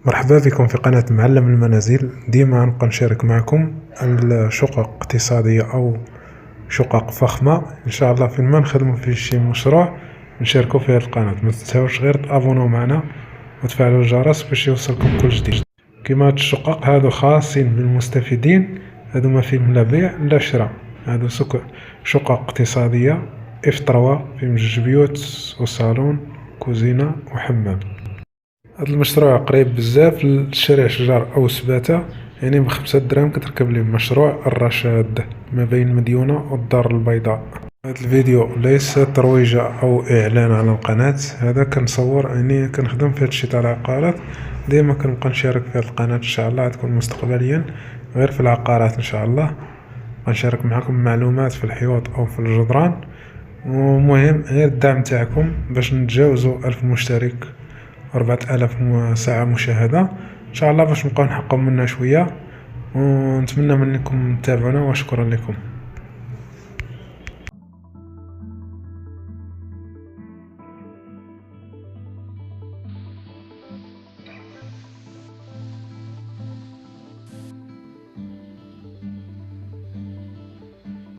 مرحبا بكم في قناة معلم المنازل. ديما نبقى نشارك معكم الشقق اقتصادية أو شقق فخمة إن شاء الله. فين ما نخدمو في شي مشروع نشاركو في هاد القناة. ما تنساوش غير تابوناو معنا وتفعلوا الجرس باش يوصلكم كل جديد. كيما هاد الشقق هادو خاصين بالمستفيدين، هادو ما فيهم لا بيع لا شراء. هادو شقق اقتصادية F3 فيهم 2 بيوت وصالون كوزينة وحمام. هاد المشروع قريب بزاف لشارع شجار أو سباتة، يعني ب5 دراهم كتركب ليه مشروع الرشاد ما بين مديونة والدار البيضاء. هاد الفيديو ليس ترويج أو إعلان على القناة، هذا كنصور يعني كنخدم في هادشي تاع العقارات. ديما كنبقى نشارك في هاد القناة إن شاء الله، تكون مستقبليا غير في العقارات إن شاء الله. غنشارك معكم معلومات في الحيوط أو في الجدران، ومهم غير الدعم تاعكم باش نتجاوزو 1000 مشترك 4000 ساعة مشاهدة إن شاء الله، باش نبقاو نحققو منا شوية. ونتمنى منكم تتابعونا وشكرا لكم.